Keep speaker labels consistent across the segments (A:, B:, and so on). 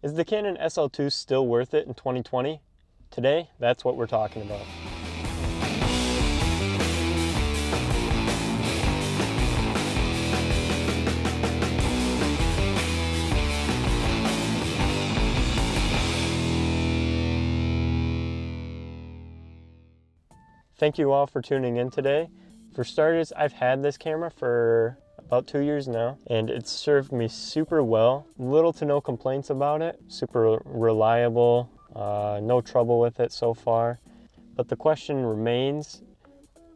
A: Is the Canon SL2 still worth it in 2020? Today, that's what we're talking about. Thank you all for tuning in today. For starters, I've had this camera for about 2 years now, and it's served me super well. Little to no complaints about it. Super reliable, no trouble with it so far. But the question remains,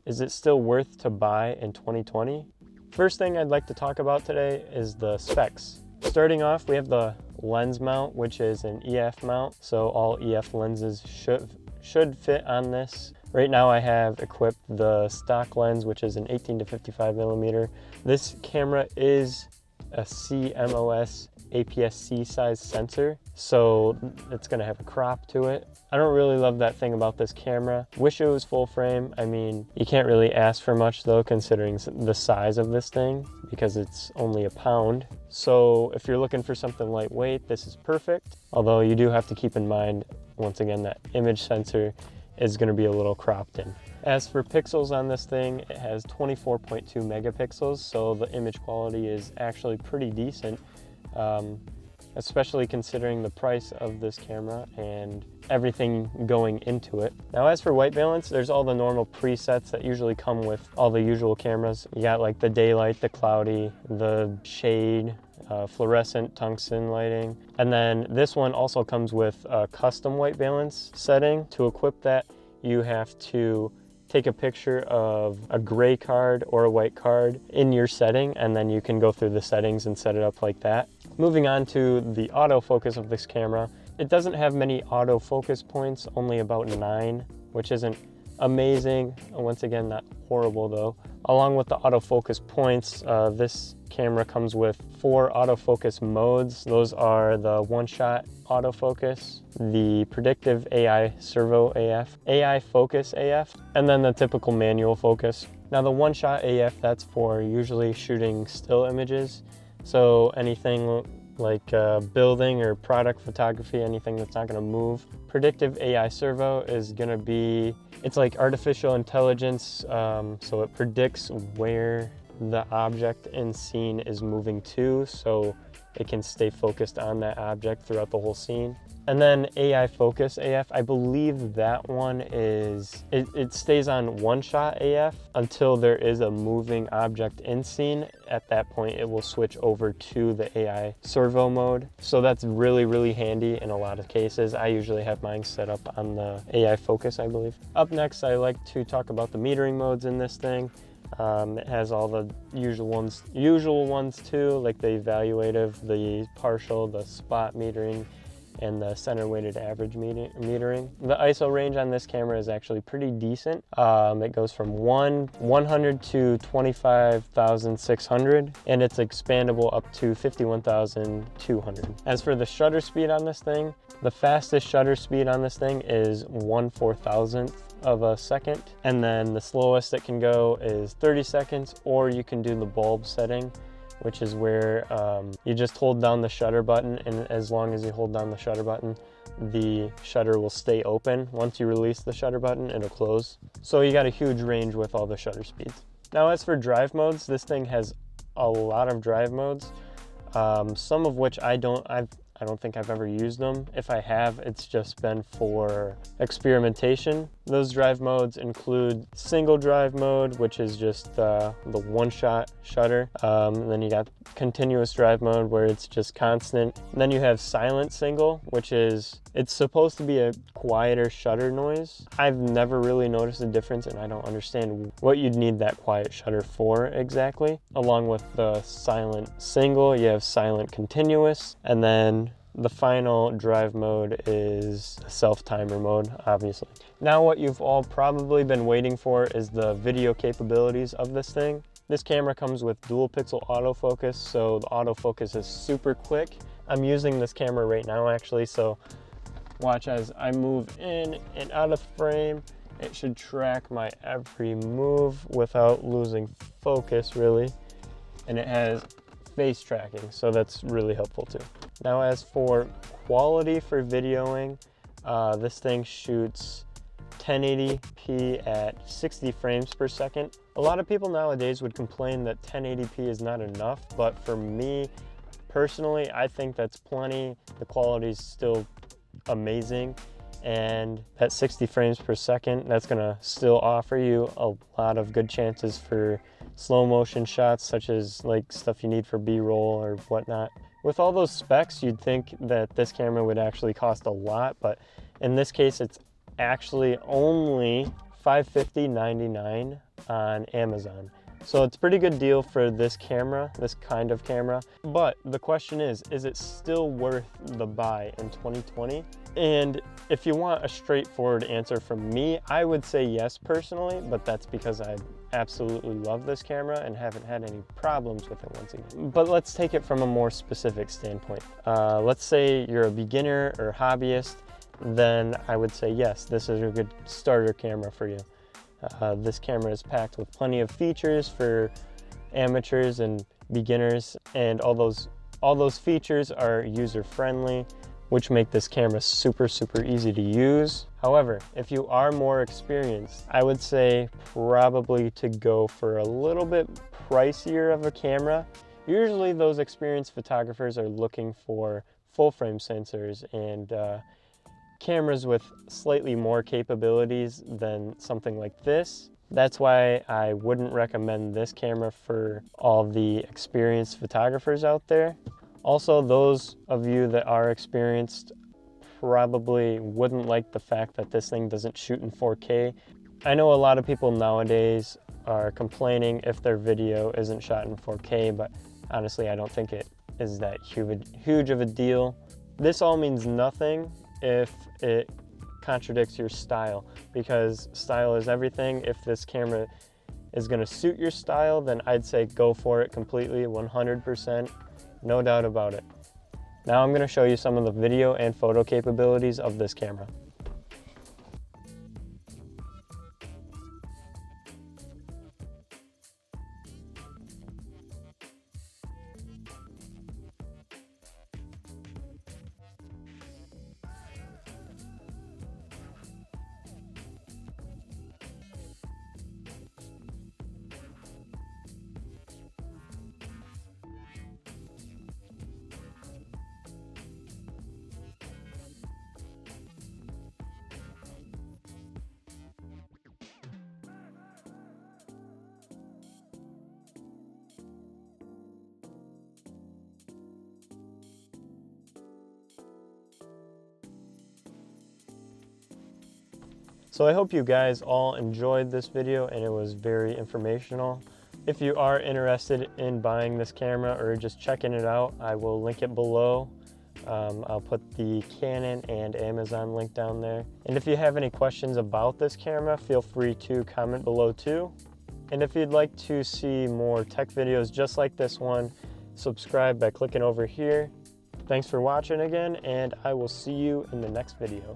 A: is it still worth to buy in 2020? First thing I'd like to talk about today is the specs. Starting off, we have the lens mount, which is an EF mount, so all EF lenses should fit on this. Right now I have equipped the stock lens, which is an 18 to 55 millimeter. This camera is a CMOS APS-C size sensor, so it's gonna have a crop to it. I don't really love that thing about this camera. Wish it was full frame. I mean, you can't really ask for much though, considering the size of this thing, because it's only a pound. So if you're looking for something lightweight, this is perfect. Although you do have to keep in mind, once again, that image sensor is going to be a little cropped in. As for pixels on this thing, it has 24.2 megapixels, so the image quality is actually pretty decent, especially considering the price of this camera and everything going into it. Now as for white balance, there's all the normal presets that usually come with all the usual cameras. You got like the daylight, the cloudy, the shade, fluorescent tungsten lighting. And then this one also comes with a custom white balance setting. To equip that, you have to take a picture of a gray card or a white card in your setting, and then you can go through the settings and set it up like that. Moving on to the autofocus of this camera, it doesn't have many autofocus points, only about 9, which isn't amazing. Once again, not horrible though. Along with the autofocus points, this camera comes with 4 autofocus modes. Those are the one-shot autofocus, the predictive AI servo AF, AI focus AF, and then the typical manual focus. Now the one-shot AF, that's for usually shooting still images. So anything like building or product photography, anything that's not gonna move. Predictive AI servo is gonna be, it's like artificial intelligence, so it predicts where the object in scene is moving to, so it can stay focused on that object throughout the whole scene. And then AI focus AF, I believe that one is, it stays on one shot AF until there is a moving object in scene. At that point, it will switch over to the AI servo mode. So that's really, really handy in a lot of cases. I usually have mine set up on the AI focus, I believe. Up next, I like to talk about the metering modes in this thing. It has all the usual ones too, like the evaluative, the partial, the spot metering, and the center weighted average metering. The ISO range on this camera is actually pretty decent. It goes from 100 to 25,600, and it's expandable up to 51,200. As for the shutter speed on this thing, the fastest shutter speed on this thing is 1/4000th of a second, and then the slowest it can go is 30 seconds, or you can do the bulb setting, which is where you just hold down the shutter button, and as long as you hold down the shutter button, the shutter will stay open. Once you release the shutter button, it'll close. So you got a huge range with all the shutter speeds. Now as for drive modes, this thing has a lot of drive modes, some of which I don't think I've ever used them. If I have, it's just been for experimentation. Those drive modes include single drive mode, which is just the one-shot shutter. And then you got continuous drive mode, where it's just constant. And then you have silent single, which is, it's supposed to be a quieter shutter noise. I've never really noticed a difference, and I don't understand what you'd need that quiet shutter for exactly. Along with the silent single, you have silent continuous, and then the final drive mode is self-timer mode, obviously. Now what you've all probably been waiting for is the video capabilities of this thing. This camera comes with dual pixel autofocus, so the autofocus is super quick. I'm using this camera right now actually, so watch as I move in and out of frame. It should track my every move without losing focus really. And it has face tracking, so that's really helpful too. Now as for quality for videoing, this thing shoots 1080p at 60 frames per second. A lot of people nowadays would complain that 1080p is not enough, but for me personally, I think that's plenty. The quality is still amazing, and at 60 frames per second, that's gonna still offer you a lot of good chances for slow motion shots, such as like stuff you need for B-roll or whatnot. With all those specs, you'd think that this camera would actually cost a lot, but in this case, it's actually only $550.99 on Amazon. So it's a pretty good deal for this camera, this kind of camera. But the question is it still worth the buy in 2020? And if you want a straightforward answer from me, I would say yes personally, but that's because I absolutely love this camera and haven't had any problems with it once again. But let's take it from a more specific standpoint. Let's say you're a beginner or hobbyist, then I would say yes, this is a good starter camera for you. This camera is packed with plenty of features for amateurs and beginners, and all those features are user-friendly, which make this camera super easy to use. However, if you are more experienced, I would say probably to go for a little bit pricier of a camera. Usually those experienced photographers are looking for full-frame sensors and cameras with slightly more capabilities than something like this. That's why I wouldn't recommend this camera for all the experienced photographers out there. Also, those of you that are experienced probably wouldn't like the fact that this thing doesn't shoot in 4K. I know a lot of people nowadays are complaining if their video isn't shot in 4K, but honestly, I don't think it is that huge of a deal. This all means nothing if it contradicts your style, because style is everything. If this camera is going to suit your style, then I'd say go for it completely, 100%, no doubt about it. Now I'm going to show you some of the video and photo capabilities of this camera. So I hope you guys all enjoyed this video and it was very informational. If you are interested in buying this camera or just checking it out, I will link it below. I'll put the Canon and Amazon link down there. And if you have any questions about this camera, feel free to comment below too. And if you'd like to see more tech videos just like this one, subscribe by clicking over here. Thanks for watching again, and I will see you in the next video.